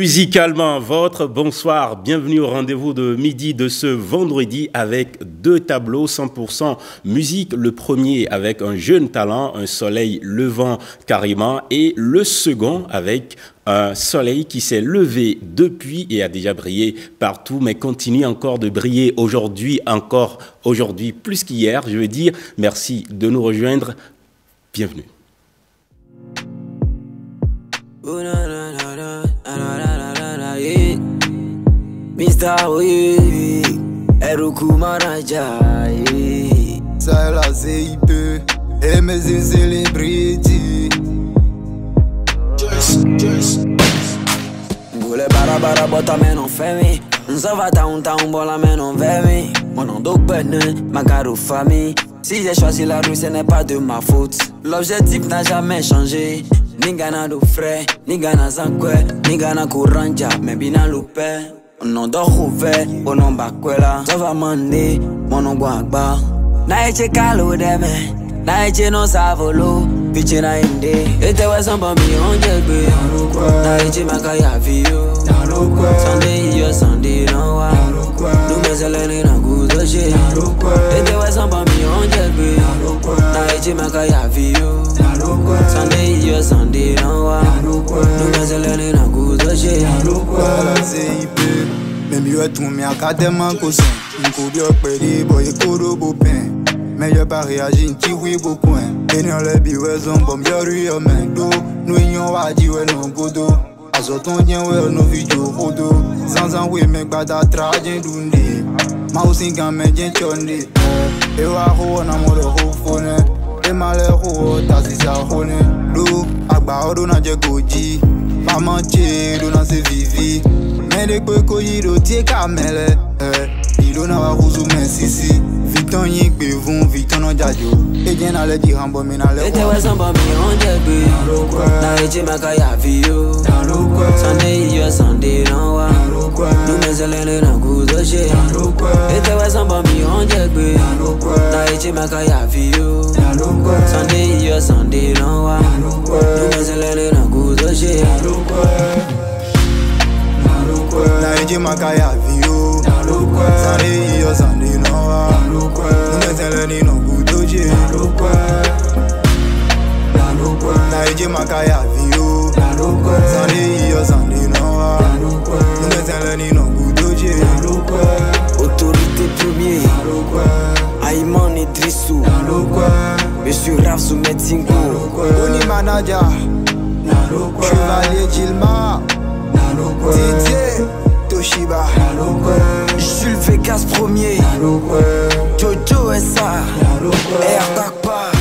Musicalement votre, bonsoir, bienvenue au rendez-vous de midi de ce vendredi avec deux tableaux 100% musique. Le premier avec un jeune talent, un soleil levant carrément, et le second avec un soleil qui s'est levé depuis et a déjà brillé partout, mais continue encore de briller aujourd'hui, plus qu'hier. Je veux dire, merci de nous rejoindre. Bienvenue. Mr. Oui, Eruku Manaja. Ça la CIP et mes célébrités. Goulé bara bota men on femi. Nza va ta bola men on vemi. Mon nom donc bonne, ma caro famille. Si j'ai choisi la rue, ce n'est pas de ma faute. L'objectif n'a jamais changé. Ni gana do frais, ni gana zankwe, ni gana kuranja, mais bina loupé. On dort ouvert, on en bakwela. Ça va mander, mon on guagba. Na eche kalo deme, na eche no savolo. Piche na inde, ete we son pa mi on jegbe. Na eche makaya viyo. Sunday yo Sunday no wa. Do me selene na gudoche. Ete we son pa mi on jegbe. Na eche makaya viyo. Sunday yo Sunday no wa. Do me selene na gudoche. La CIP, même yo tout mi akadema kosen. Nko dio pedi boy kodo bopin. Mais yo pas réagi nti oui beaucoup. Et non le biwe zombo mbiori yo mendo. Nou yon wadi we non godo. Azoton yen we no video kodo. Zanzan we mek bada trajen dunde. Ma usingan men jen chonde. E wa ho na mo lo ho fone. E male ho ta si sa hone. Do agba odo na je goji. Pa manche do na se vivi. Mais de quoi koyiro tie kamele. Ilo na wa kuzu men sisi. Victor yik be vun Victor no jajo. E jen ale di hambo mi na le. Ete we son pa mi on jegbe. Na eche makaya viyo. Sunday yo Sunday no wa. Do me selene na gudoche. Ete we son pa mi on jegbe. Na eche makaya viyo. Sunday yo Sunday no wa. Do me selene na gudoche. Na eche makaya viyo. Sunday yo Sunday no wa. Do me selene no gudoche. Na eche makaya viyo. Sunday yo Sunday no wa. Do me selene no gudoche. Autorité premier. Ayman Idrissou. Monsieur Raf Soumetingo. Oni manager. Chevalier Gilma. Didier Toshiba. Jules Vegas premier. Jojo SA. Air Bakpa.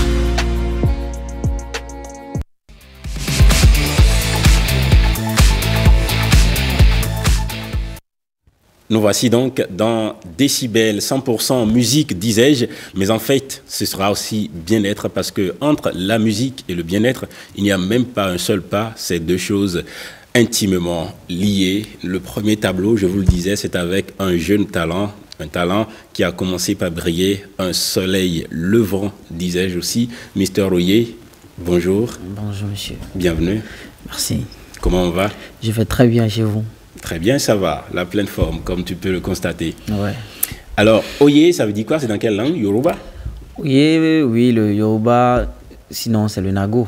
Nous voici donc dans Décibel 100% musique, disais-je, mais en fait, ce sera aussi bien-être parce que entre la musique et le bien-être, il n'y a même pas un seul pas, c'est deux choses intimement liées. Le premier tableau, je vous le disais, c'est avec un jeune talent, un talent qui a commencé par briller, un soleil levant, disais-je aussi. Mister Oye, bonjour. Bonjour monsieur. Bienvenue. Merci. Comment on va? Je vais très bien chez vous. Très bien, ça va, la pleine forme, comme tu peux le constater. Ouais. Alors, Oye, ça veut dire quoi? C'est dans quelle langue? Yoruba? Oui, oui, le Yoruba, sinon c'est le Nago.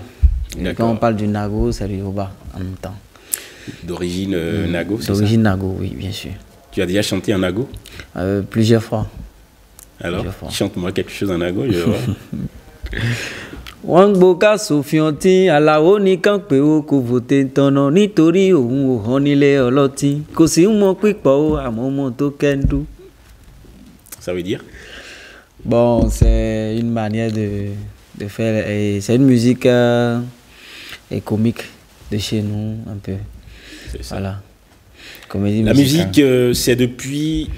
Quand on parle du Nago, c'est le Yoruba en même temps. D'origine Nago, c'est ça? D'origine Nago, oui, bien sûr. Tu as déjà chanté en Nago? Plusieurs fois. Alors, chante-moi quelque chose en Nago, je vois. Wangboka Sofianti alawo nikan pe o ko vote tono nítorí òun ò hàn nílé ọlọ́tí kò sí mọ pípọ̀ o àmọ́ mọ tó kẹ́ndú. Ça veut dire? Bon, c'est une manière de faire, c'est une musique comique de chez nous un peu. C'est ça. Voilà. Comédie La musicale. musique, c'est depuis,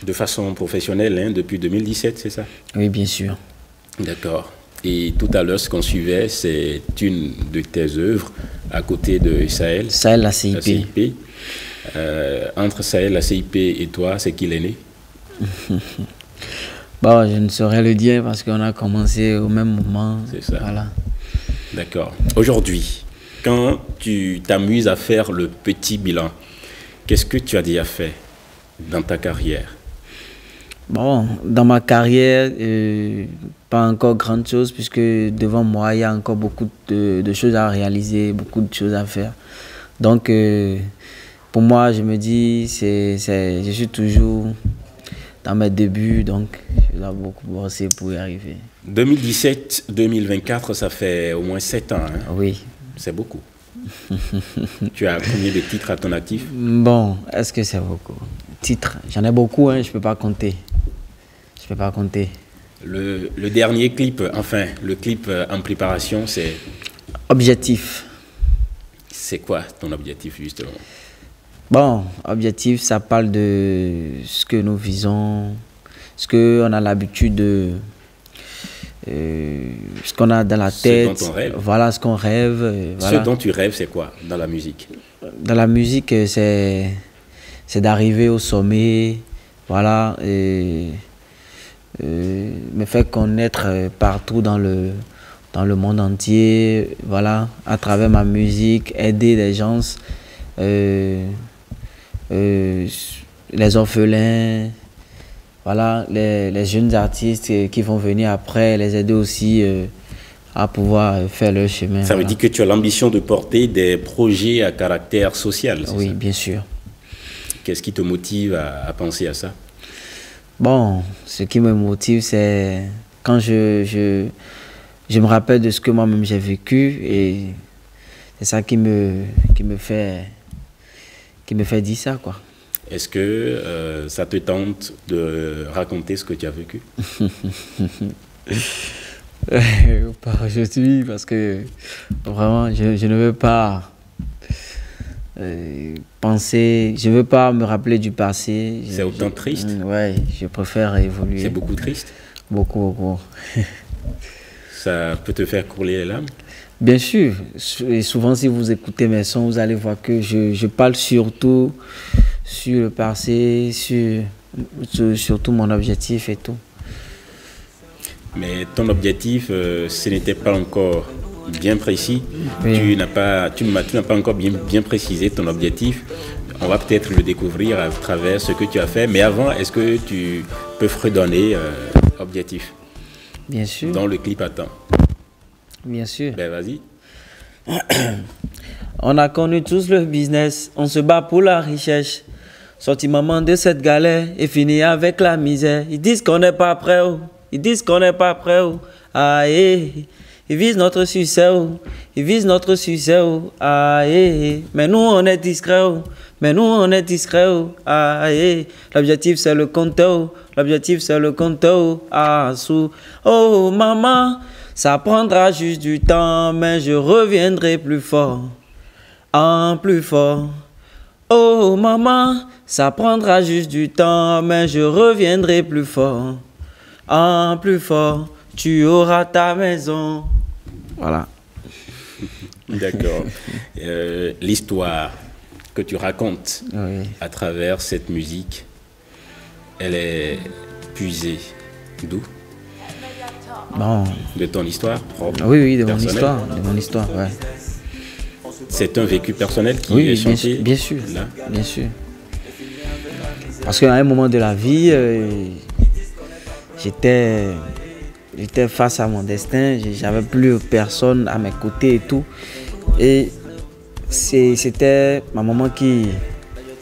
de façon professionnelle, hein, depuis 2017, c'est ça? Oui, bien sûr. D'accord. Et tout à l'heure, ce qu'on suivait, c'est une de tes œuvres à côté de Sahel. Sahel, la CIP. La CIP. Entre Sahel, la CIP et toi, c'est qui l'aîné? Bon, je ne saurais le dire parce qu'on a commencé au même moment. C'est ça. Voilà. D'accord. Aujourd'hui, quand tu t'amuses à faire le petit bilan, Qu'est-ce que tu as déjà fait dans ta carrière? Bon, dans ma carrière, pas encore grande chose, puisque devant moi, il y a encore beaucoup de choses à réaliser, beaucoup de choses à faire. Donc, pour moi, je me dis, je suis toujours dans mes débuts, donc je dois beaucoup bosser pour y arriver. 2017-2024, ça fait au moins 7 ans. Hein? Oui. C'est beaucoup. Tu as combien de titres à ton actif? Bon, est-ce que c'est beaucoup? Titres, j'en ai beaucoup, hein, je ne peux pas compter. Je peux pas compter. Le dernier clip, enfin, le clip en préparation, c'est... Objectif. C'est quoi ton objectif, justement? Bon, objectif, ça parle de ce que nous visons, ce qu'on a l'habitude de... ce qu'on a dans la tête. Ce dont on rêve. Voilà, ce qu'on rêve. Voilà. Ce dont tu rêves, c'est quoi dans la musique? Dans la musique, c'est d'arriver au sommet, voilà, et me faire connaître partout dans le monde entier, voilà, à travers ma musique, aider les gens, les orphelins, voilà, les jeunes artistes qui vont venir après, les aider aussi à pouvoir faire leur chemin. Ça voilà. veut dire que tu as l'ambition de porter des projets à caractère social, c'est Oui, ça? bien sûr. Qu'est-ce qui te motive à penser à ça? Bon, ce qui me motive, c'est quand je me rappelle de ce que moi-même j'ai vécu, et c'est ça qui me fait dire ça, quoi. Est-ce que ça te tente de raconter ce que tu as vécu? Pas aujourd'hui, parce que vraiment, je ne veux pas penser, je ne veux pas me rappeler du passé. C'est autant triste? Ouais, je préfère évoluer. C'est beaucoup triste? Beaucoup, beaucoup. Ça peut te faire couler les larmes? Bien sûr. Et souvent, si vous écoutez mes sons, vous allez voir que je parle surtout sur le passé, surtout mon objectif et tout. Mais ton objectif, ce n'était pas encore bien précis. Oui. Tu n'as pas encore bien précisé ton objectif. On va peut-être le découvrir à travers ce que tu as fait. Mais avant, est-ce que tu peux fredonner objectif? Bien sûr. Dans le clip attend. Bien sûr. Ben vas-y. On a connu tous le business, on se bat pour la richesse. Sorti maman de cette galère et fini avec la misère. Ils disent qu'on n'est pas prêt, oh. Ils disent qu'on n'est pas prêt, oh. Aïe. Ils visent notre succès, oh. Ils visent notre succès, oh. Aïe. Mais nous on est discret, oh. Mais nous on est discret, oh. Aïe. L'objectif c'est le compte, oh. L'objectif c'est le compte, oh. Ah, sous. Oh maman, ça prendra juste du temps, mais je reviendrai plus fort. En plus fort. Oh maman, ça prendra juste du temps, mais je reviendrai plus fort. En plus fort, tu auras ta maison. Voilà. D'accord. L'histoire que tu racontes Oui. à travers cette musique, elle est puisée d'où? Bon. De ton histoire propre? Oui, oui, de mon personnelle? histoire. De mon histoire, ouais. C'est un vécu personnel qui Oui, est bien chanté sûr, bien sûr, là? bien sûr. Parce qu'à un moment de la vie, j'étais face à mon destin, j'avais plus personne à mes côtés et tout. Et c'était ma maman qui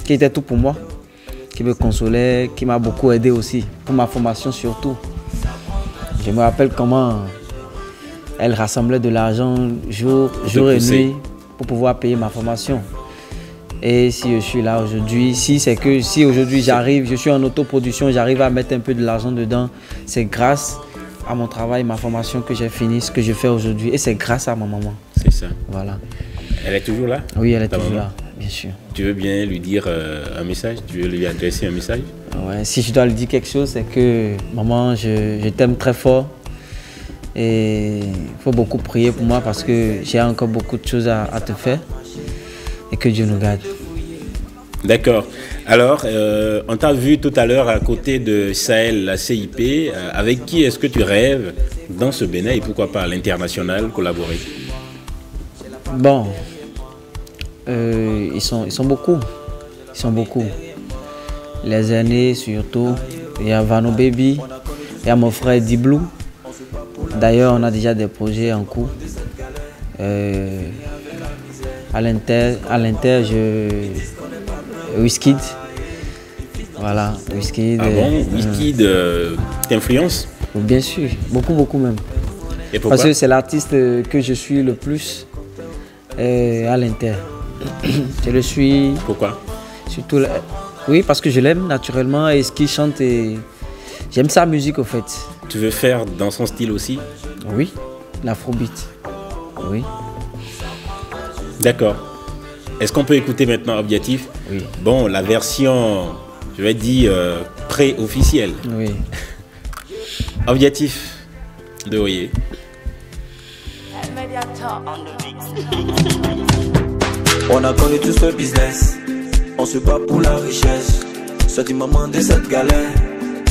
était tout pour moi, qui me consolait, qui m'a beaucoup aidé aussi, pour ma formation surtout. Je me rappelle comment elle rassemblait de l'argent jour et nuit pour pouvoir payer ma formation. Et si je suis là aujourd'hui, si aujourd'hui j'arrive, je suis en autoproduction, j'arrive à mettre un peu de l'argent dedans, c'est grâce à mon travail, ma formation que j'ai fini, ce que je fais aujourd'hui. Et c'est grâce à ma maman. C'est ça. Voilà. Elle est toujours là? Oui, elle est Ta toujours maman? là, bien sûr. Tu veux bien lui dire un message? Tu veux lui adresser un message? Ouais, si je dois lui dire quelque chose, c'est que maman, je t'aime très fort. Et il faut beaucoup prier pour moi parce que j'ai encore beaucoup de choses à te faire. Et que Dieu nous garde. D'accord. Alors, on t'a vu tout à l'heure à côté de Sahel, la CIP. Avec qui est-ce que tu rêves dans ce Bénin et pourquoi pas à l'international collaborer? Bon, ils sont beaucoup. Ils Ils sont beaucoup. Les aînés surtout. Il y a Vano Baby. Il y a mon frère Diblou. D'ailleurs, on a déjà des projets en cours. À l'Inter, Wizkid. Voilà, Wizkid. Ah bon, Wizkid t'influence? Bien sûr, beaucoup même. Et pourquoi? Parce que c'est l'artiste que je suis le plus à l'Inter. Je le suis. Pourquoi? Surtout, oui, parce que je l'aime naturellement et ce qu'il chante, j'aime sa musique au fait. Tu veux faire dans son style aussi? Oui, l'afrobeat. Oui. D'accord. Est-ce qu'on peut écouter maintenant Objectif? Oui. Bon, la version, je vais dire, pré-officielle. Oui. Objectif de Oye. On a connu tout ce business, on se bat pour la richesse. Soit du moment de cette galère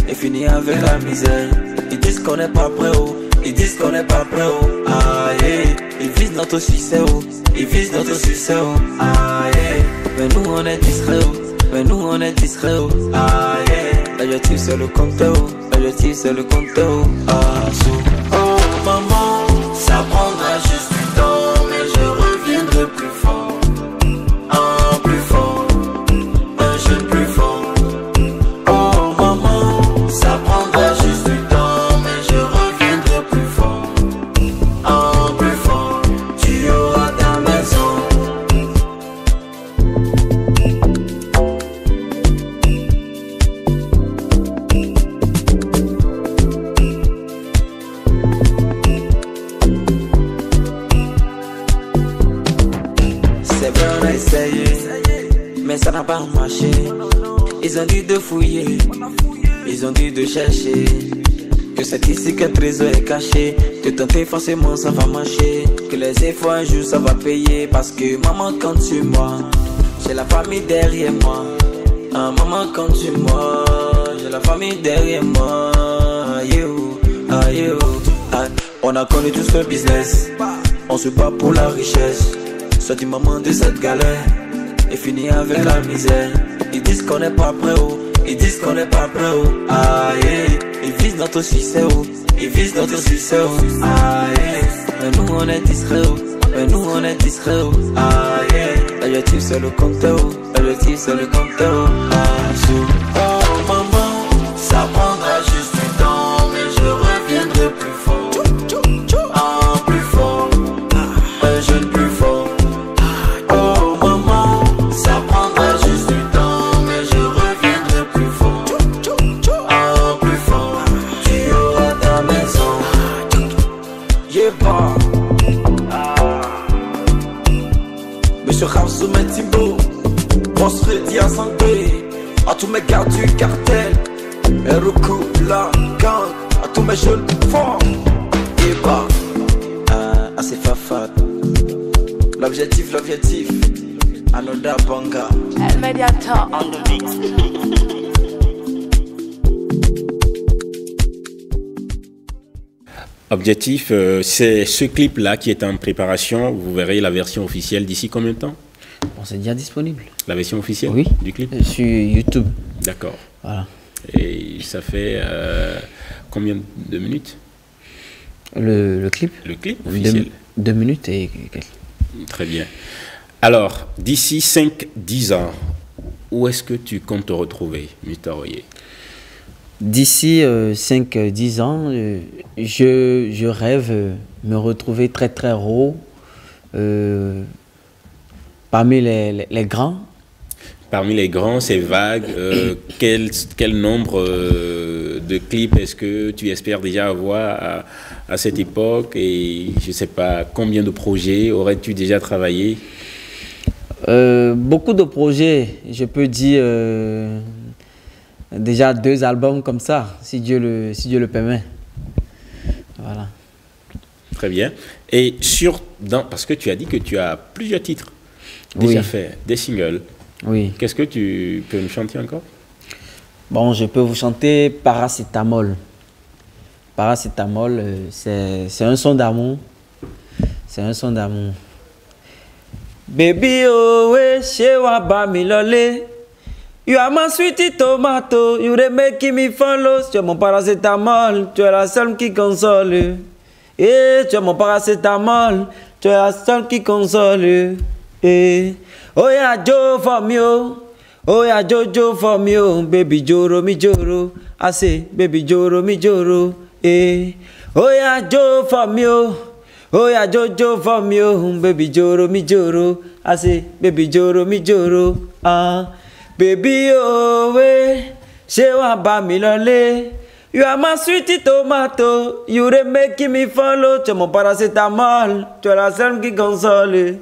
et finit avec la misère. Ils disent qu'on n'est pas prêt, oh. Ils disent qu'on n'est pas prêt, oh. Ah, yeah. Ils visent notre succès, oh. Ils visent notre succès, oh. Ah, yeah. Mais nous on est discret, oh. Mais nous on est discret, oh. Ah, yeah. L'objectif c'est le compteur, oh. L'objectif c'est le compteur, oh. Ah, so. Oh maman, ça prendra juste du temps, mais je reviendrai plus fort. Ah, plus fort. Un jeune plus fort. Oh maman, ça prendra juste du temps, mais je reviendrai plus fort. Ah, plus fort. Tu auras ta maison. C'est vrai, on a essayé, mais ça n'a pas marché. Ils ont dit de fouiller, ils ont dit de chercher. Que c'est ici qu'un trésor est caché. De tenter forcément ça va marcher. Que les efforts un jour ça va payer. Parce que maman compte sur moi, j'ai la famille derrière moi. Ah, maman compte sur moi, j'ai la famille derrière moi. You, ah, you, ah. On a connu tout ce business, on se bat pour la richesse. Soit du moment de cette galère et finit avec la misère. Ils disent qu'on n'est pas prêt, oh. Ils disent qu'on n'est pas prêt, oh. Ah, yeah. Ils visent notre succès, oh. Ils visent notre succès, oh. Ah, yeah. Mais nous on est discret, oh. Mais nous on est discret, oh. Ah, yeah. L'objectif c'est le compteur, oh. L'objectif c'est le compteur, oh. Ah, so. Oh maman, ça prendra juste du temps, mais je reviendrai plus fort. Ah, plus fort. Un jeune plus fort. Oh maman, ça prendra juste du temps, mais je reviendrai plus fort. Ah, plus fort. Tu auras ta maison. Yeah, bah. Monsieur Ramsou Metimbo, boss Freddy à santé. À tous mes gars du cartel, Eruku, la gang. À tous mes jeunes forts. Yeah, bah. Ah, c'est Fafat. L'objectif, Anoda Banga. El Mediator on the mix. Objectif, c'est ce clip-là qui est en préparation. Vous verrez la version officielle d'ici combien de temps? Bon, c'est déjà disponible. La version officielle Oui. du clip? Sur YouTube. D'accord. Voilà. Et ça fait combien de minutes? Le clip Le clip officiel? 2 minutes et quelques. Très bien. Alors, d'ici 5-10 ans, où est-ce que tu comptes te retrouver, Mr. Oye? D'ici 5-10 ans, je rêve me retrouver très très haut parmi les grands. Parmi les grands, c'est vague. Quel nombre de clips est-ce que tu espères déjà avoir à cette époque? Et je ne sais pas, combien de projets aurais-tu déjà travaillé? Beaucoup de projets, je peux dire déjà 2 albums comme ça, si Dieu le permet. Voilà. Très bien. Et parce que tu as dit que tu as plusieurs titres déjà Oui. faits, des singles. Oui. Qu'est-ce que tu peux me chanter encore? Bon, je peux vous chanter Paracétamol. Paracétamol, c'est un son d'amour. C'est un son d'amour. Baby, oh, ouais, chez Waba Milole. You are my sweetie tomato, you dey make me follow. Tu es mon paracétamol, tu es la seule qui console. Eh, tu es mon paracétamol, tu es la seule qui console. Eh, oh yeah, Joe for me, oh yeah, Joe for me, baby Joro mi Joro. I say, baby Joro mi Joro. Eh, oh yeah, Joe for me, oh yeah, Joe for me, baby Joro mi Joro. I say, baby Joro mi Joro. Ah. Baby, oh, way, she want buy me lolly. You are my sweetie tomato, you dey making me follow. Tu es mon paracétamol, tu es la seule qui console.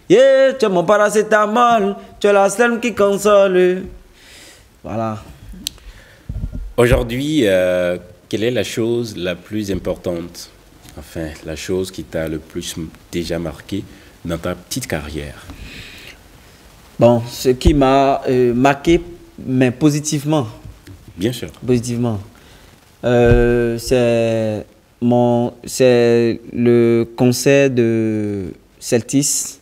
Yeah, tu es mon paracétamol, tu es la seule qui console. Voilà. Aujourd'hui, quelle est la chose la plus importante, enfin, la chose qui t'a le plus déjà marqué dans ta petite carrière? Bon, ce qui m'a marqué, mais positivement. Bien sûr. Positivement. C'est le concert de Celtis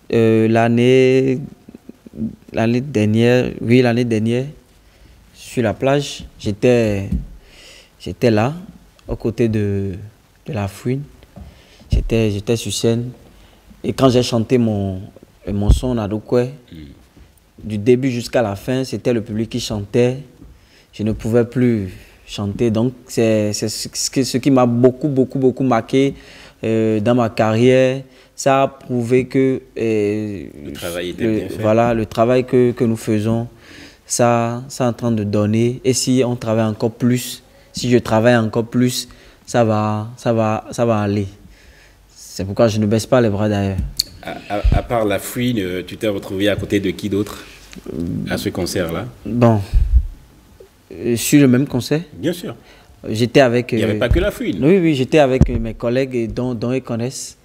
l'année dernière. Oui, l'année dernière, sur la plage. J'étais là, aux côtés de la fouine. J'étais sur scène. Et quand j'ai chanté mon son Nadokwe, du début jusqu'à la fin, c'était le public qui chantait. Je ne pouvais plus chanter. Donc, c'est ce qui m'a beaucoup marqué dans ma carrière. Ça a prouvé que le travail était bien fait. Voilà, le travail que nous faisons, ça est en train de donner. Et si on travaille encore plus, si je travaille encore plus, ça va aller. C'est pourquoi je ne baisse pas les bras d'ailleurs. À part la fouine, tu t'es retrouvé à côté de qui d'autre à ce concert-là? Bon, sur le même concert? Bien sûr. J'étais avec... Il n'y avait pas que la fouine. Oui, j'étais avec mes collègues dont ils connaissent.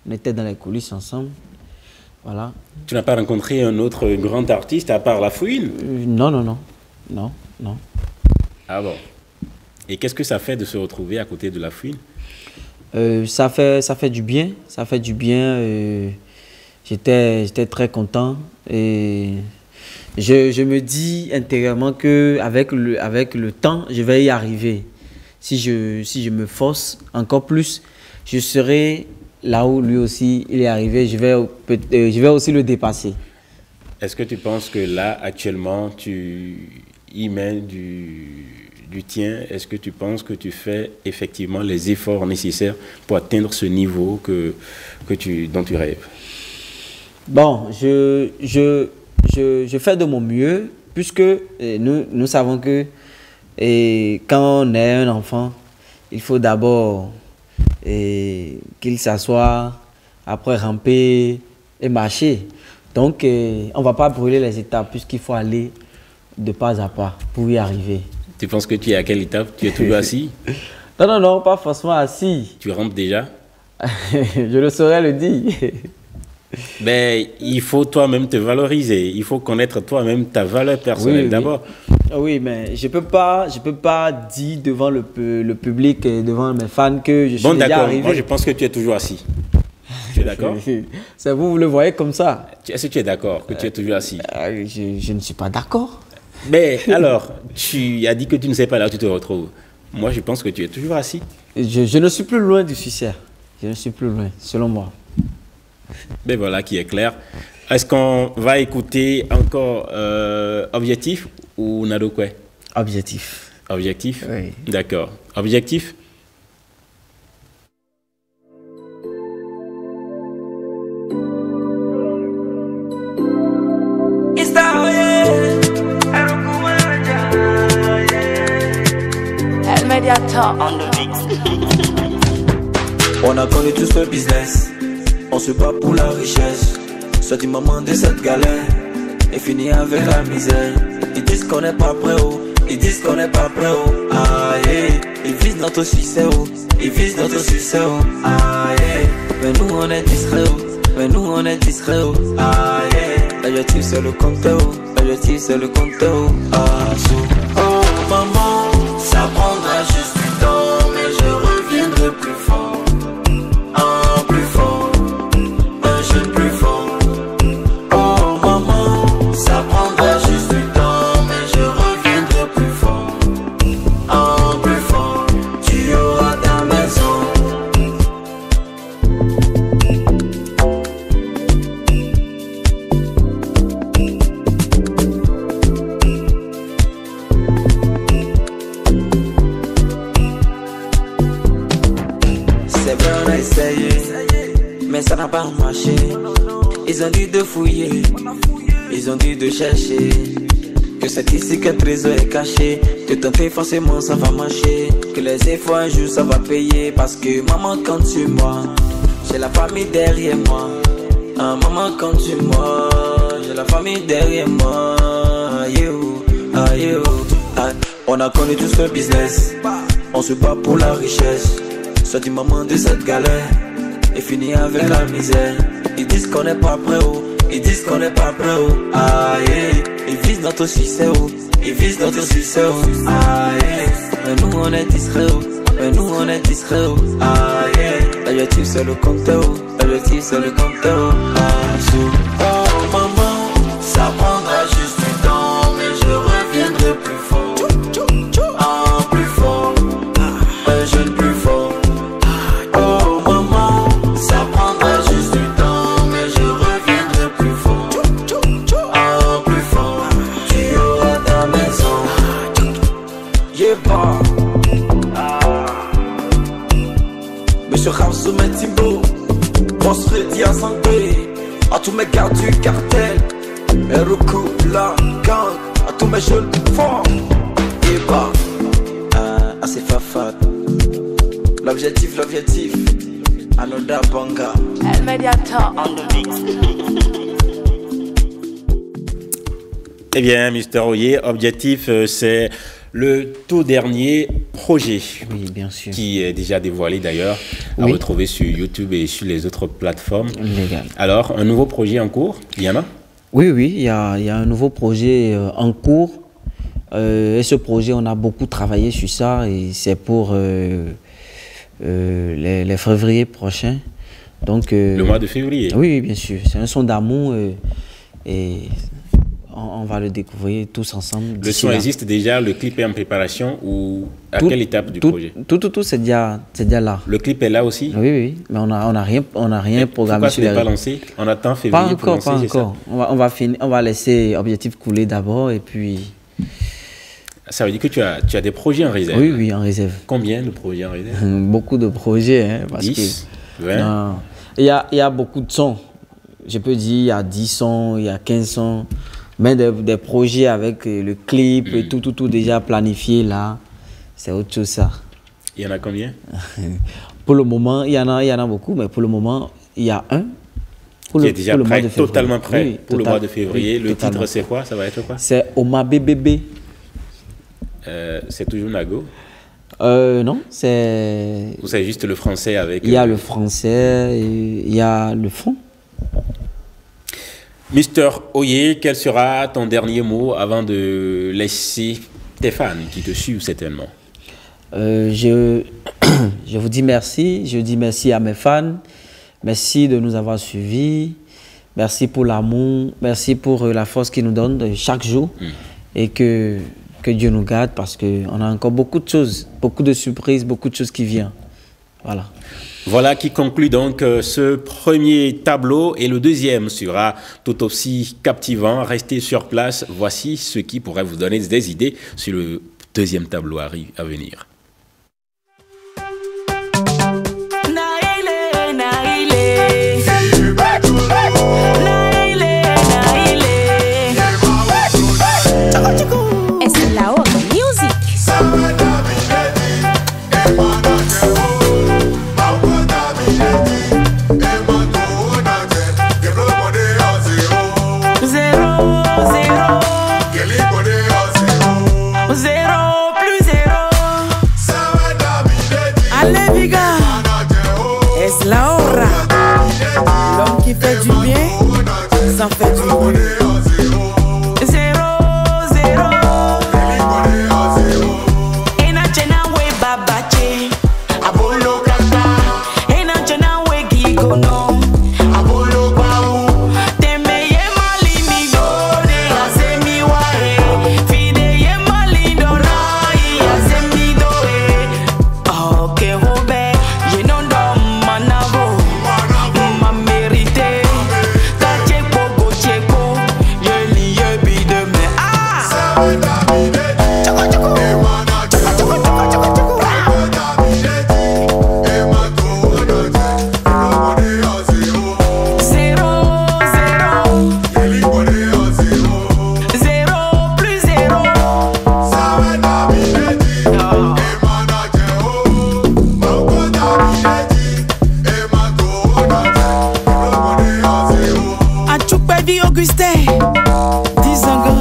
On était dans les coulisses ensemble. Voilà. Tu n'as pas rencontré un autre grand artiste à part la fouine? Non. Ah bon? Et qu'est-ce que ça fait de se retrouver à côté de la fouine? Ça fait du bien. Ça fait du bien. J'étais très content. Et je me dis intérieurement qu'avec le temps, je vais y arriver. Si je me force encore plus, je serai là où lui aussi il est arrivé. Je vais aussi le dépasser. Est-ce que tu penses que là, actuellement, tu y mets du tien? Est-ce que tu penses que tu fais effectivement les efforts nécessaires pour atteindre ce niveau dont tu rêves? Bon, je fais de mon mieux, puisque nous savons que quand on est un enfant, il faut d'abord qu'il s'assoie, après ramper et marcher. Donc, on ne va pas brûler les étapes, puisqu'il faut aller de pas à pas pour y arriver. Tu penses que tu es à quelle étape? Tu es toujours assis? Non, pas forcément assis. Tu rampes déjà? Je le saurais le dire. Ben, il faut toi-même te valoriser. Il faut connaître toi-même ta valeur personnelle d'abord. Oui, mais je peux pas dire devant le public et devant mes fans que je suis déjà arrivé. Moi, je pense que tu es toujours assis. Tu es d'accord? C'est vous le voyez comme ça. Est-ce que tu es d'accord que tu es toujours assis? Je ne suis pas d'accord. Mais alors, tu as dit que tu ne sais pas là où tu te retrouves. Moi, je pense que tu es toujours assis. Je ne suis plus loin du succès. Je ne suis plus loin, selon moi. Ben voilà qui est clair. Est-ce qu'on va écouter encore Objectif ou Nadokwe? Objectif. Objectif? Oui. D'accord. Objectif? El Mediator on the mix. On a connu tous le business, on se bat pour la richesse. Soit du moment de cette galère et finit avec la misère. Ils disent qu'on n'est pas prêt, oh. Ils disent qu'on n'est pas prêt, oh. Ah, yeah. Ils visent notre succès, oh. Ils visent notre succès, oh. Ah, yeah. Mais nous on est discret, oh. Mais nous on est discret, oh. Ah, yeah. L'objectif c'est le compteur, oh. L'objectif c'est le compteur, oh. Ah, so. Oh maman, ça prendra juste du temps, mais je reviendrai plus fort. Plus fort, un jeune plus fort. Oh maman, ça prendra juste C'est vrai, on a essayé, mais ça n'a pas marché. Ils ont dit de fouiller, ils ont dit de chercher, que c'est ici que le trésor est caché. De tenter forcément ça va marcher, que les efforts un jour ça va payer. Parce que maman compte sur moi, j'ai la famille derrière moi. Maman compte sur moi, j'ai la famille derrière moi. On a connu tous le business, on se bat pour la richesse. Soit du moment de cette galère et fini avec la misère. Ils disent qu'on n'est pas prêt, oh. Ils disent qu'on n'est pas prêt, oh. Ils visent notre succès, oh. Ils visent notre succès, oh. Mais nous on est discret, oh. Mais nous on est discret, oh. L'objectif c'est le compteur, oh. L'objectif c'est le compteur, oh. Oh maman, ça prendra juste du temps, mais je reviendrai plus fort. Plus fort, un jeune plus fort. Oh maman, ça prendra juste du temps, mais je reviendrai plus fort. Plus fort, tu auras ta maison. Yeah, bah. Monsieur Ramsou Thibault, boss ready à santé. À tous mes gardes du cartel, mes recoups, la gang, à tous mes jeunes forts. Yeah, bah. C'est fafat. L'objectif, Anoda Banga. El Mediator on the mix. Eh bien, Mr. Oye, objectif, c'est le tout dernier projet. Oui, bien sûr. Qui est déjà dévoilé d'ailleurs, à retrouver sur YouTube et sur les autres plateformes. Légal. Alors, un nouveau projet en cours, il y en a? Oui, il y a un nouveau projet en cours. Et ce projet, on a beaucoup travaillé sur ça et c'est pour les février prochains. Donc, le mois de février? Oui, bien sûr. C'est un son d'amour et on va le découvrir tous ensemble. Le son existe déjà, le clip est en préparation ou à quelle étape du projet? Tout, c'est déjà là. Le clip est là aussi? Oui, mais on n'a rien programmé. Pourquoi ce n'est pas lancé? On attend février pour lancer, c'est ça? On va laisser Objectif couler d'abord et puis... Ça veut dire que tu as des projets en réserve? Oui, en réserve. Combien de projets en réserve? Beaucoup de projets. Parce 10, que, 20? Non, il y a beaucoup de sons. Je peux dire, il y a 10 sons, il y a 15 sons. Mais des projets avec le clip et tout déjà planifié là, c'est autre chose ça. Il y en a combien? Pour le moment, il y en a beaucoup, mais pour le moment, il y a un. Qui est déjà prêt, totalement prêt pour le mois de février. Le titre, c'est quoi? Ça va être quoi? C'est Oma Bébé. C'est toujours Nago? Non, c'est... Ou c'est juste le français avec... Il y a le français, il y a le fond. Mr. Oye, quel sera ton dernier mot avant de laisser tes fans qui te suivent certainement? Je vous dis merci. Je dis merci à mes fans. Merci de nous avoir suivis. Merci pour l'amour. Merci pour la force qu'ils nous donnent chaque jour. Et que Dieu nous garde parce qu'on a encore beaucoup de choses, beaucoup de surprises, beaucoup de choses qui viennent. Voilà. Voilà qui conclut donc ce premier tableau et le deuxième sera tout aussi captivant. Restez sur place, voici ce qui pourrait vous donner des idées sur le deuxième tableau à venir. L'homme qui fait du bien, ça fait du bien. Augustin, Dizanga.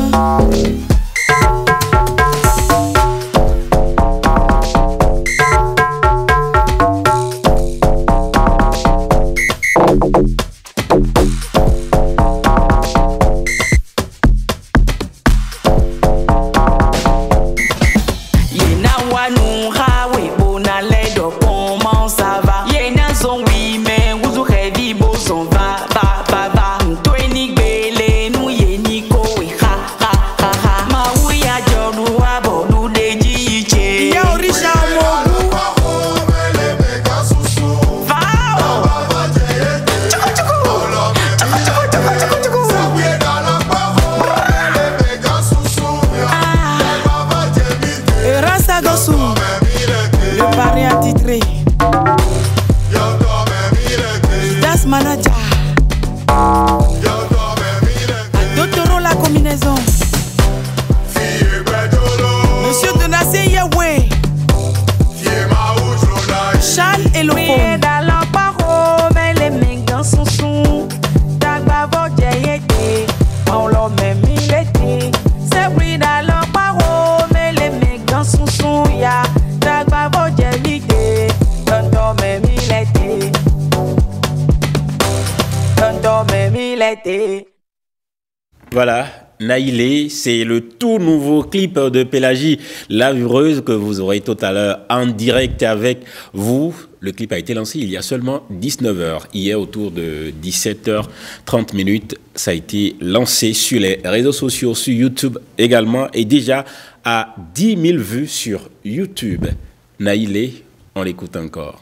Le pari attitré Das Manager Adotoro la combinaison Monsieur Donacé Yahweh Charles et le Oui, dans la parole, mais les mégas sont sous. T'as été, on l'a même il était. C'est oui, dans la parole, mais les mégas sont sous. Ya, t'as été, tonton même il était. Tonton même il était. Voilà, Naïlé, c'est le tout nouveau clip de Pélagie Lavureuse que vous aurez tout à l'heure en direct avec vous. Le clip a été lancé il y a seulement 19 heures. Hier, autour de 17h30 minutes, ça a été lancé sur les réseaux sociaux, sur YouTube également, et déjà à 10 000 vues sur YouTube. Naïlé, on l'écoute encore.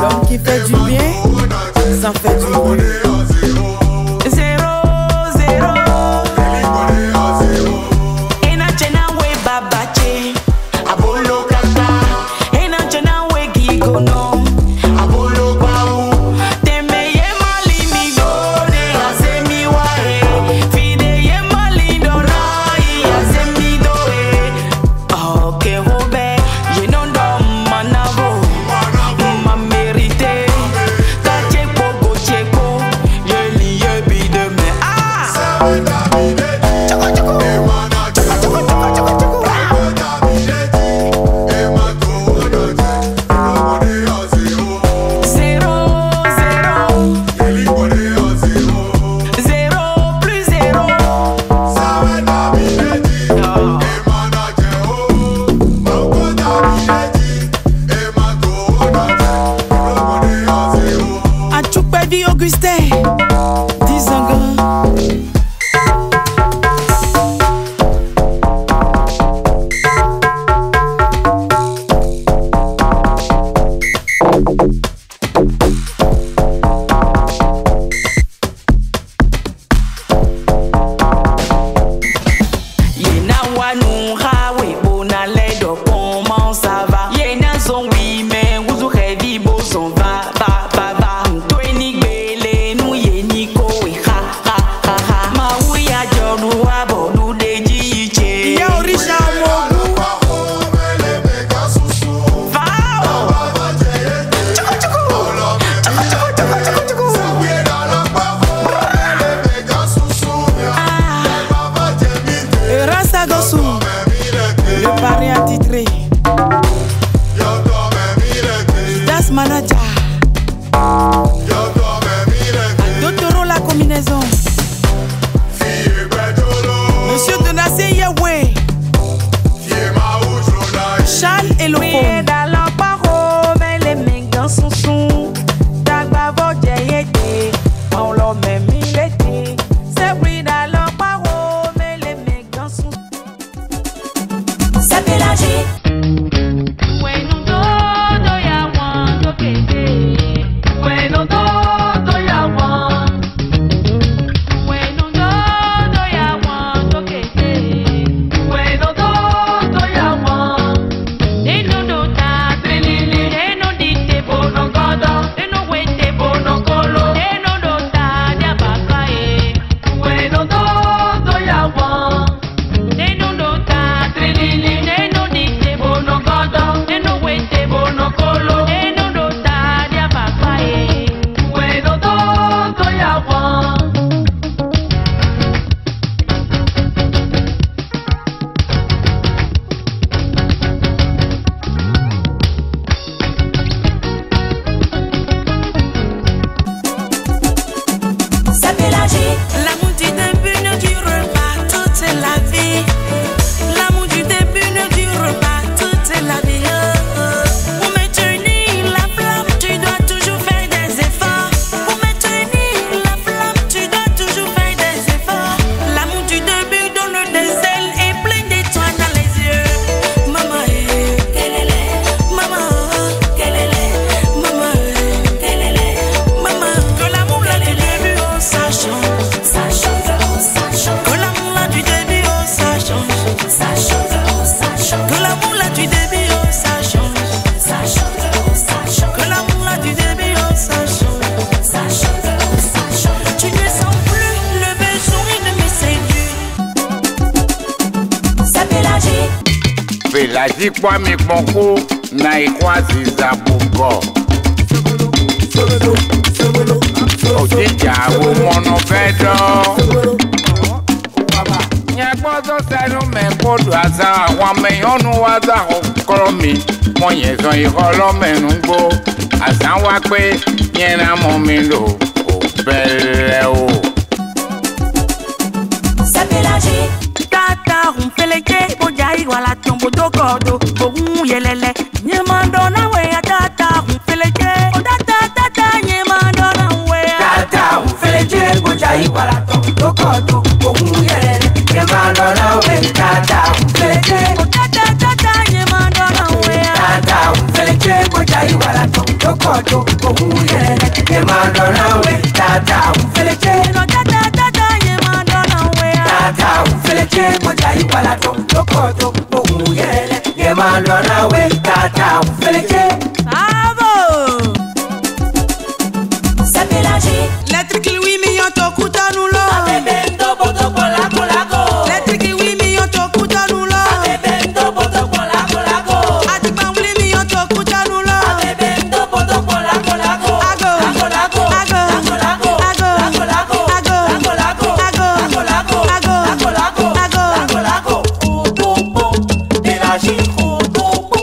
L'homme qui fait du bien, ça fait du bien. Augustin, Dizanga. Le pari attitré Das Manager Adotoro la combinaison Monsieur Donacé Yahweh Charles et le Oui, dans la parole, mais les mégas sont sous. T'as été, on l'a même il était. C'est oui, dans la parole, mais les mégas sont. C'est Pélagie. Yajikwa mi bonko na ikwa zizabugo. Ojija wo mono fedo. Nyagbodo senu me kodu asa wa me onu wa za okoro mi. Mo yen so ikolo menugbo. Asa wa pe yen na mo mi lo o bele o. Sapelaji tata un peleke bojai wala tombo dokodo bogun yelele nyemando na we tata un peleke o tata nyemando na we tata un peleke bojai wala tombo dokodo bogun yelele nyemando na we tata un peleke o tata nyemando na we tata un peleke bojai wala tombo dokodo bogun yelele nyemando na we tata un peleke no tata nyemando na we tata un peleke bojai wala tombo dokodo bogun yelele nyemando na we tata un peleke bravo Sapelaji Lettre qui lui million to kutanulo abebendo boto kola kolako Lettre qui lui million to kutanulo abebendo boto kola kolako Atipa lui million to kutanulo abebendo boto kola kolako Ago kolako Ago kolako Ago kolako Ago kolako Ago kolako Ago kolako kolako odopo Pelaji odopo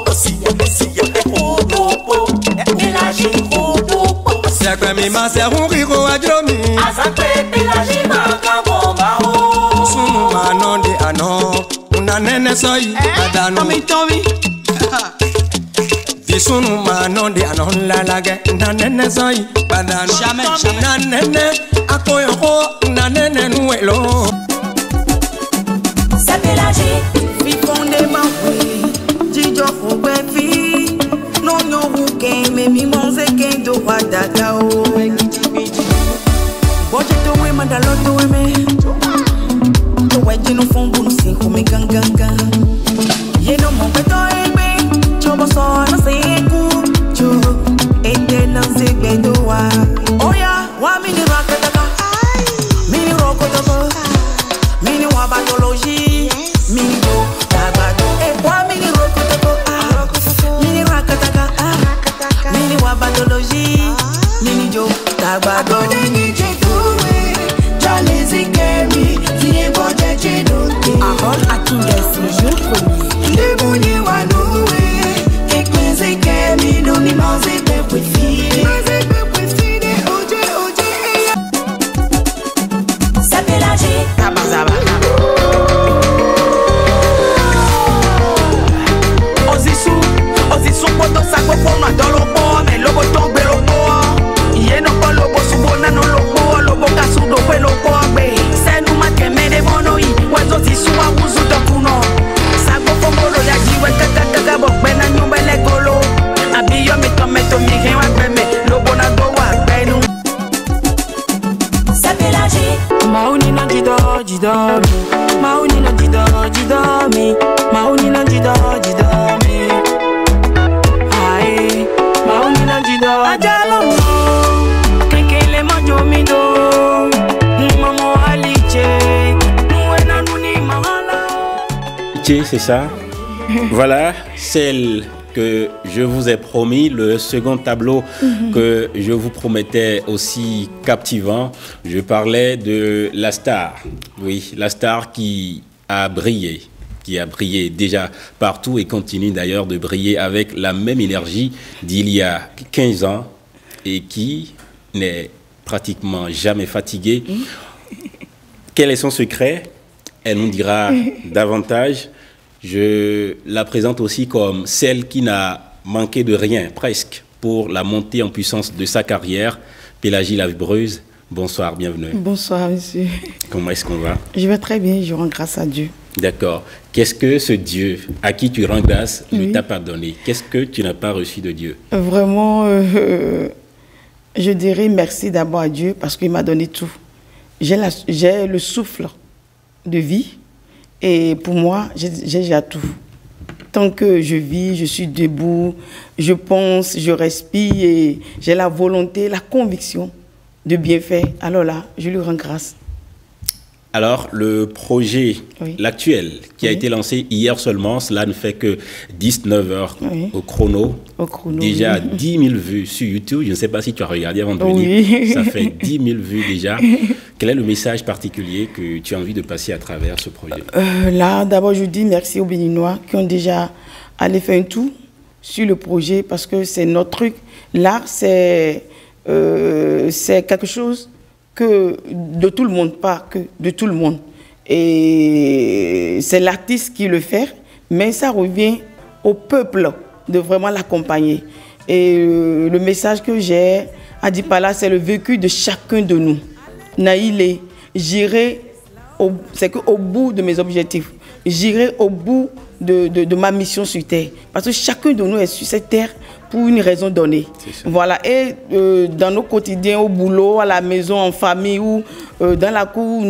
odopo Pelaji odopo Sekwe mi ma se riko adromi. Asakwe Pelaji makabomba o Sunu ma non de ano. Una nene soy adano. Tommy Sunu ma non de anon la lage. Una nene soy badano. Jamais Na nene akoyo ko. Na nene nuelo. Sapelaji Fifonde ma we Jijo fugbe fi No no wuke me mi monze kendo wadada o Boje to we mandalo to we me To we jino fongu no sinko me ganganga Ye no mo beto ebe Chobo so no seku Cho ete na zegbe doa Oya wa mini rakataka Mini rokotoko Mini wabatology Mini do tabado wa mini rokotoko Mini rakataka Mini wabatology Mini do tabado Nini jetuwe Jalezi kemi Tiye boje jedote Ahol akingesi jour premier Ndebunye wanuwe Kekmeze kemi Nomi manze pepe fide Manze pepe fide Oje oje eya Sapelaji Tabazaba Ozisu poto sako pono adolopo Me lobo tongbe lopo Iye no po lobo subona no lopo Lobo kasudo kwe lopo agbe Senu makeme de mono i Wezo zisu wa wuzu dokuno Sako pomolo ya jiwe kakakaka Bokbe na nyumba le golo Abiyo meto migen wakbe me Lobo na do wakbe nu Sapelaji Mauni na jido mi Mauni na jido mi Mauni na jido mi Aye Mauni na jido Ajalo no Kekele majo mi do Mamo aliche Mouena nuni mahala C'est ça. Voilà, celle que je vous ai promis, le second tableau que je vous promettais aussi captivant. Je parlais de la star. Oui, la star qui a brillé déjà partout et continue d'ailleurs de briller avec la même énergie d'il y a 15 ans et qui n'est pratiquement jamais fatiguée. Quel est son secret? Elle nous dira davantage. Je la présente aussi comme celle qui n'a manqué de rien, presque, pour la montée en puissance de sa carrière. Pélagie la Vibreuse, bonsoir, bienvenue. Bonsoir, monsieur. Comment est-ce qu'on va? Je vais très bien, je rends grâce à Dieu. D'accord. Qu'est-ce que ce Dieu à qui tu rends grâce ne t'a pas donné? Qu'est-ce que tu n'as pas reçu de Dieu? Vraiment, je dirais merci d'abord à Dieu parce qu'il m'a donné tout. J'ai le souffle de vie et pour moi, j'ai déjà tout. Tant que je vis, je suis debout, je pense, je respire et j'ai la volonté, la conviction de bien faire. Alors là, je lui rends grâce. Alors, le projet, Oui. l'actuel, qui a Oui. été lancé hier seulement, cela ne fait que 19 heures Oui. au chrono. Au chrono, Déjà oui. 10 000 vues sur YouTube. Je ne sais pas si tu as regardé avant de venir. Oui. Ça fait 10 000 vues déjà. Quel est le message particulier que tu as envie de passer à travers ce projet? Là, d'abord, je dis merci aux Béninois qui ont déjà allé faire un tour sur le projet parce que c'est notre truc. L'art, c'est quelque chose que de tout le monde, pas que de tout le monde. Et c'est l'artiste qui le fait, mais ça revient au peuple de vraiment l'accompagner. Et le message que j'ai à dire par là, c'est le vécu de chacun de nous. Naïlé, j'irai c'est qu'au bout de mes objectifs, j'irai au bout de ma mission sur Terre. Parce que chacun de nous est sur cette Terre pour une raison donnée. Voilà. Et dans nos quotidiens, au boulot, à la maison, en famille ou dans la cour,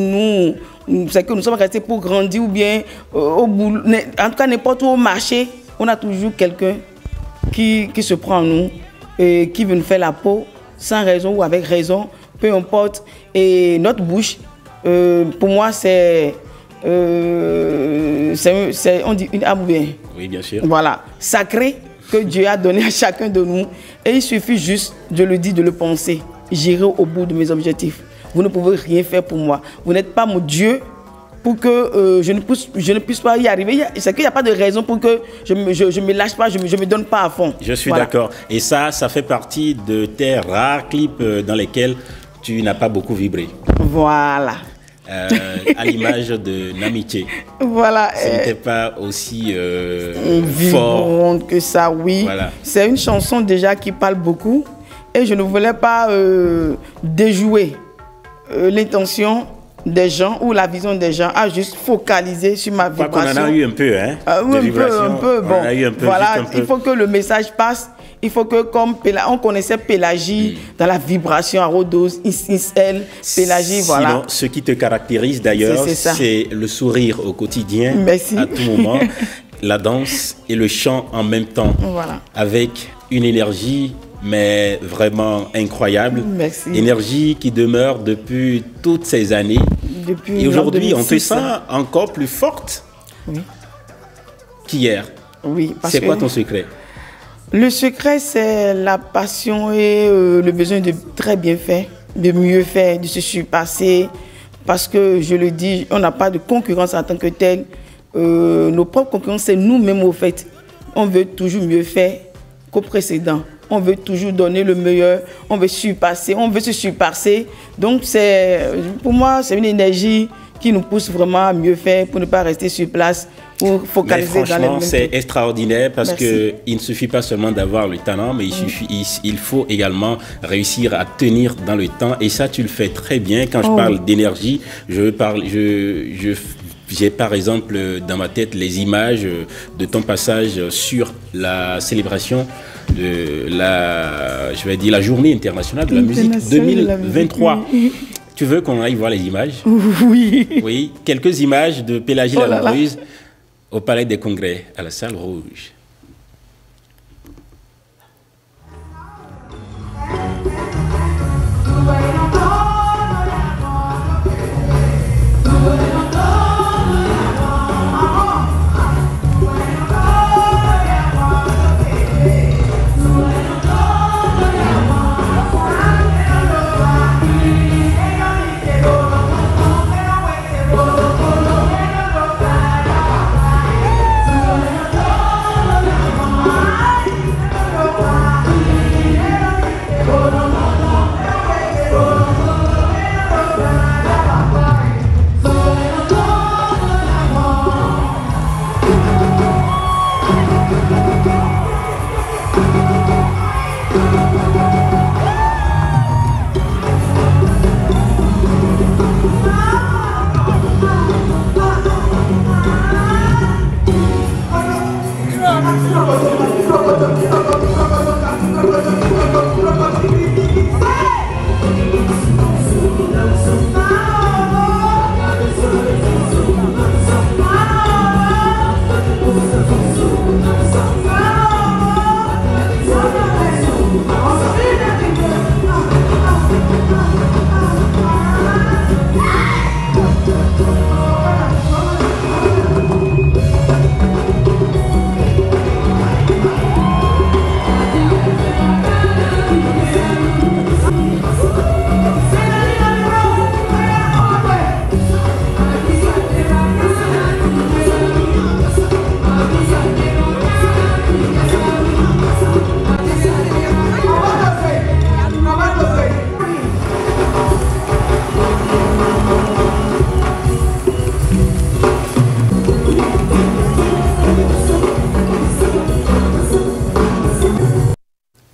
c'est que nous sommes restés pour grandir ou bien au boulot. En tout cas, n'importe où au marché, on a toujours quelqu'un qui se prend en nous et qui veut nous faire la peau sans raison ou avec raison, peu importe. Et notre bouche, pour moi, c'est on dit une âme bien. Oui, bien sûr. Voilà, sacré que Dieu a donné à chacun de nous. Et il suffit juste de le dire, de le penser. J'irai au bout de mes objectifs. Vous ne pouvez rien faire pour moi. Vous n'êtes pas mon Dieu pour que je ne puisse pas y arriver. C'est qu'il n'y a pas de raison pour que je me lâche pas, je me donne pas à fond. Je suis voilà. D'accord. Et ça fait partie de tes rares clips dans lesquels tu n'as pas beaucoup vibré. Voilà. À l'image de N'Amitié. Voilà. Ce n'était pas aussi fort que ça, oui. Voilà. C'est une chanson déjà qui parle beaucoup et je ne voulais pas déjouer l'intention des gens ou la vision des gens à juste focaliser sur ma vibration. On en a eu un peu, hein, un peu, bon. On a eu un peu, voilà, un peu. Il faut que le message passe. Il faut que, comme on connaissait Pélagie dans la vibration à Rodose, elle, Pélagie, voilà. Sinon, ce qui te caractérise d'ailleurs, c'est le sourire au quotidien, Merci. À tout moment, la danse et le chant en même temps, voilà. Avec une énergie, mais vraiment incroyable. Merci. Énergie qui demeure depuis toutes ces années. Et aujourd'hui, on te sent encore plus forte qu'hier. Oui, c'est quoi ton secret? Le secret, c'est la passion et le besoin de très bien faire, de mieux faire, de se surpasser. Parce que, je le dis, on n'a pas de concurrence en tant que telle. Nos propres concurrences, c'est nous-mêmes au fait. On veut toujours mieux faire qu'au précédent. On veut toujours donner le meilleur. On veut surpasser. On veut se surpasser. Donc, pour moi, c'est une énergie qui nous pousse vraiment à mieux faire pour ne pas rester sur place. Pour focaliser. Mais franchement, c'est extraordinaire parce qu'il ne suffit pas seulement d'avoir le talent, mais il faut également réussir à tenir dans le temps. Et ça, tu le fais très bien. Quand je parle d'énergie, j'ai par exemple dans ma tête les images de ton passage sur la célébration de la journée internationale de la musique 2023. Tu veux qu'on aille voir les images? Oui. Oui, quelques images de Pélagie la Labrousse au Palais des Congrès, à la Salle Rouge.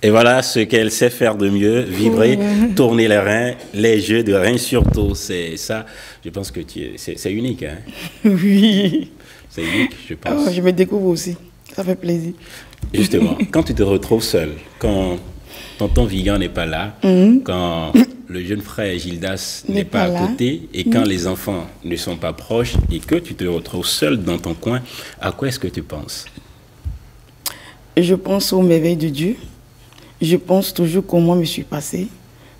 Et voilà ce qu'elle sait faire de mieux, vibrer, tourner les reins, les jeux de reins surtout. C'est ça, je pense que c'est unique. Hein? Oui. C'est unique, je pense. Oh, je me découvre aussi, ça fait plaisir. Justement, quand tu te retrouves seul, quand tonton Vigan n'est pas là, quand le jeune frère Gildas n'est pas à côté, et quand les enfants ne sont pas proches, et que tu te retrouves seul dans ton coin, à quoi est-ce que tu penses? Je pense aux merveilles de Dieu. Je pense toujours comment je me suis passée.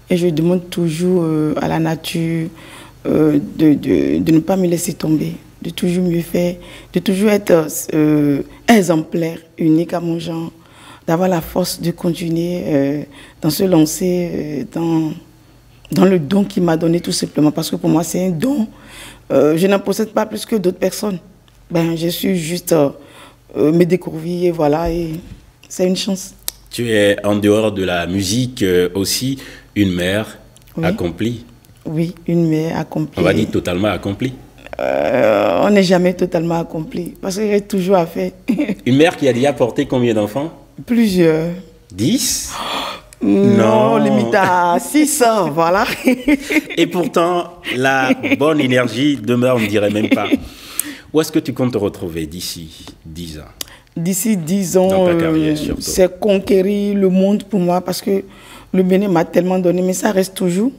Et je demande toujours à la nature de ne pas me laisser tomber, de toujours mieux faire, de toujours être exemplaire, unique à mon genre, d'avoir la force de continuer dans se lancer dans le don qu'il m'a donné tout simplement. Parce que pour moi, c'est un don. Je n'en possède pas plus que d'autres personnes. Ben, je suis juste me découvrir et voilà, et c'est une chance. Tu es, en dehors de la musique, aussi une mère accomplie. Oui, une mère accomplie. On va dire totalement accomplie. On n'est jamais totalement accompli, parce qu'il y a toujours à faire. Une mère qui a déjà porté combien d'enfants? Plusieurs. 10? Non, on limite à 6, voilà. Et pourtant, la bonne énergie demeure, on ne dirait même pas. Où est-ce que tu comptes te retrouver d'ici 10 ans? D'ici 10 ans, c'est conquérir le monde pour moi, parce que le Bénin m'a tellement donné, mais ça reste toujours.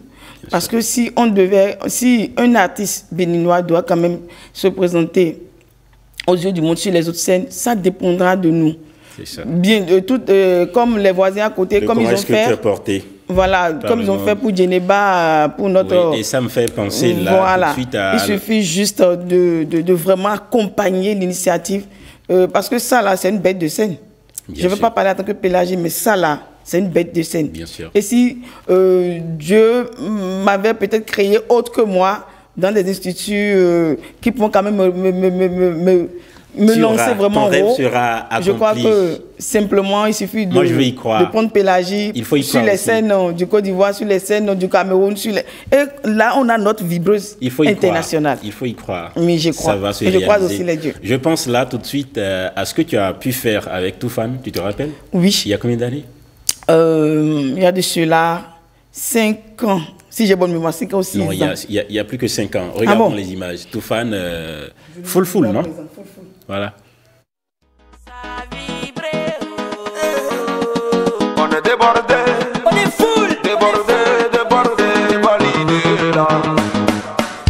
Parce que si un artiste béninois doit quand même se présenter aux yeux du monde sur les autres scènes, ça dépendra de nous. C'est ça. Bien, comme les voisins à côté, comme ils ont fait. Tu as porté. Voilà, comme ils ont fait pour Djeneba, pour notre... Oui, et ça me fait penser là voilà. Tout de suite à... Il suffit juste de vraiment accompagner l'initiative. Parce que ça, là, c'est une bête de scène. Je ne veux pas parler en tant que Pélagie, mais ça, là, c'est une bête de scène. Bien sûr. Et si Dieu m'avait peut-être créé autre que moi, dans des instituts qui pourront quand même me lancer vraiment ton rêve haut, sera accompli. je crois que simplement, il suffit Moi, je vais y croire. de prendre Pélagie sur les scènes du Côte d'Ivoire, sur les scènes du Cameroun. Et là, on a notre vibreuse internationale. Il faut y croire. Mais je crois. Ça va se et je réaliser. crois aussi les dieux. Je pense là tout de suite à ce que tu as pu faire avec Toufan. Tu te rappelles? Oui. Il y a combien d'années? Il y a de cela 5 ans. Si j'ai bonne mémoire, 5 ans ou 6 ans. Non, il y a plus que 5 ans. Regardons les images. Toufan, full, non? Voilà. On est débordé, on est full, débordé, validé là.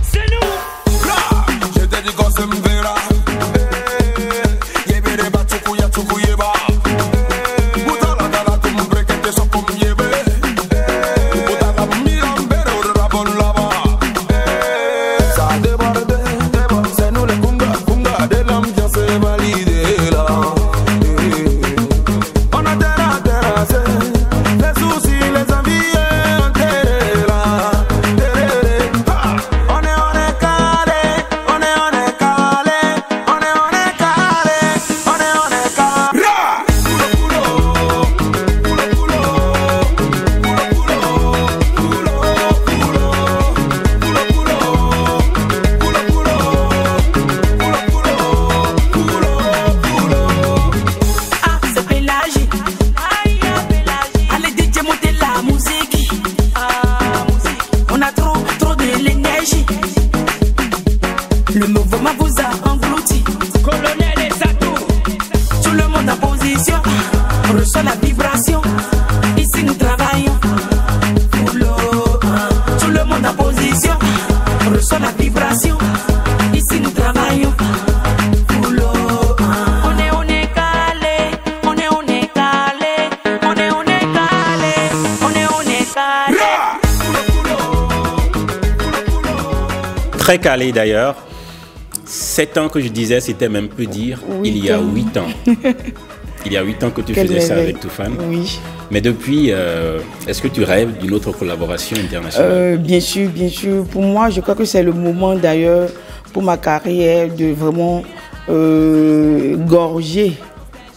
C'est nous. Je te dis qu'on se me verra. Yébé ba tuku yeba. Boutala dala tum brekete so kum yebe. Boutala mirambere ou la bonne là-bas. Ça déborde, c'est nous les kunga de l'ambiance validé là. Le mouvement vous a englouti. Colonel et Satou. Tout le monde en position. On reçoit la vibration. Ici nous travaillons. Tout le monde en position. On reçoit la vibration. Ici nous travaillons. On est calé. On est calé. On est calé. On est calé. Très calé d'ailleurs. 7 ans que je disais, c'était même peu dire, il y a 8 ans. Il y a 8 ans que tu faisais ça avec Toufan. Oui. Mais depuis, est-ce que tu rêves d'une autre collaboration internationale? Bien sûr, bien sûr. Pour moi, je crois que c'est le moment d'ailleurs pour ma carrière de vraiment gorger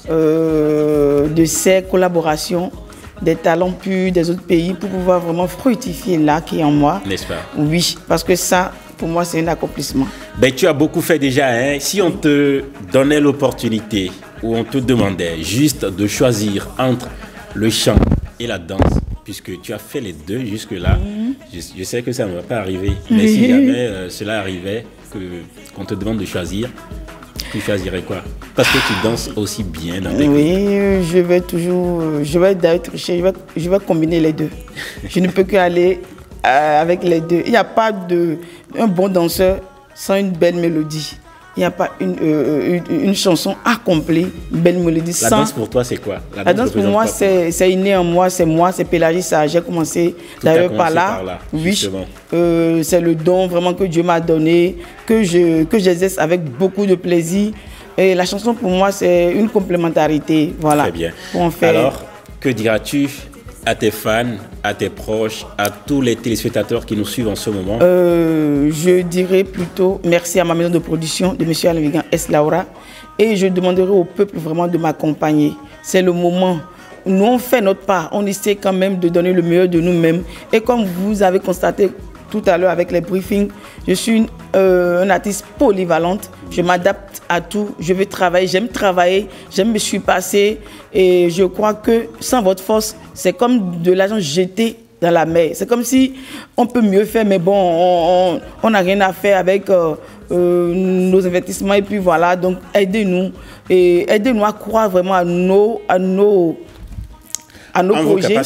de ces collaborations, des talents purs des autres pays pour pouvoir vraiment fructifier là qui est en moi. N'est-ce pas? Oui, parce que ça, pour moi, c'est un accomplissement. Ben, tu as beaucoup fait déjà. Hein? Si on te donnait l'opportunité ou on te demandait juste de choisir entre le chant et la danse, puisque tu as fait les deux jusque-là. Je sais que ça ne va pas arriver, mais si jamais cela arrivait, qu'on te demande de choisir, tu choisirais quoi? Parce que tu danses aussi bien dans les Oui, je vais toujours, je vais combiner les deux. Je ne peux qu'aller avec les deux. Il n'y a pas un bon danseur sans une belle mélodie. Il n'y a pas une chanson accomplie, une belle mélodie. La danse pour toi, c'est quoi? La danse pour moi, c'est inné en moi, c'est Pélagie, ça. J'ai commencé d'ailleurs par là. Oui, c'est le don vraiment que Dieu m'a donné, que j'exerce avec beaucoup de plaisir. Et la chanson pour moi, c'est une complémentarité. Voilà. Très bien. Alors, que diras-tu à tes fans, à tes proches, à tous les téléspectateurs qui nous suivent en ce moment? Je dirais plutôt merci à ma maison de production de M. Alain S. Laura, et je demanderai au peuple vraiment de m'accompagner. C'est le moment. Nous, on fait notre part. On essaie quand même de donner le meilleur de nous-mêmes. Et comme vous avez constaté tout à l'heure avec les briefings, je suis une artiste polyvalente. Je m'adapte à tout. Je vais travailler. J'aime me surpasser. Et je crois que sans votre force, c'est comme de l'argent jeté dans la mer. C'est comme si on peut mieux faire, mais bon, on n'a rien à faire avec nos investissements. Et puis voilà, donc aidez-nous. Et aidez-nous à croire vraiment à nos projets,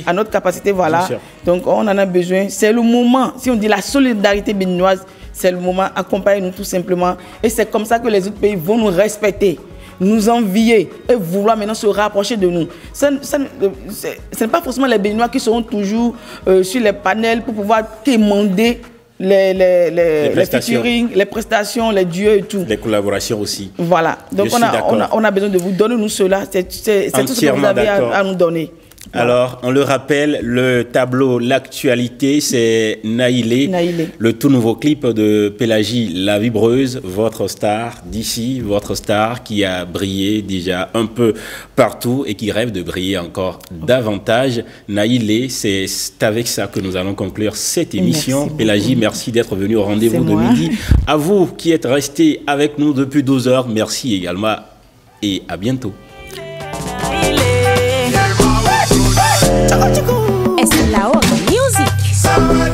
à notre capacité, voilà. Donc on en a besoin. C'est le moment. Si on dit la solidarité béninoise, c'est le moment. Accompagnez-nous tout simplement. Et c'est comme ça que les autres pays vont nous respecter, nous envier et vouloir maintenant se rapprocher de nous. Ce n'est pas forcément les Béninois qui seront toujours sur les panels pour pouvoir quémander les featuring, les prestations, les duos et tout. Les collaborations aussi. Voilà. Donc on a besoin de vous. Donnez-nous cela. C'est tout ce que vous avez à nous donner. Alors, on le rappelle, le tableau, l'actualité, c'est Naïlé, le tout nouveau clip de Pélagie La Vibreuse, votre star d'ici, votre star qui a brillé déjà un peu partout et qui rêve de briller encore davantage. Naïlé, c'est avec ça que nous allons conclure cette émission. Merci Pélagie, merci d'être venu au rendez-vous de midi. À vous qui êtes restés avec nous depuis 12 heures, merci également et à bientôt. Es la hora music.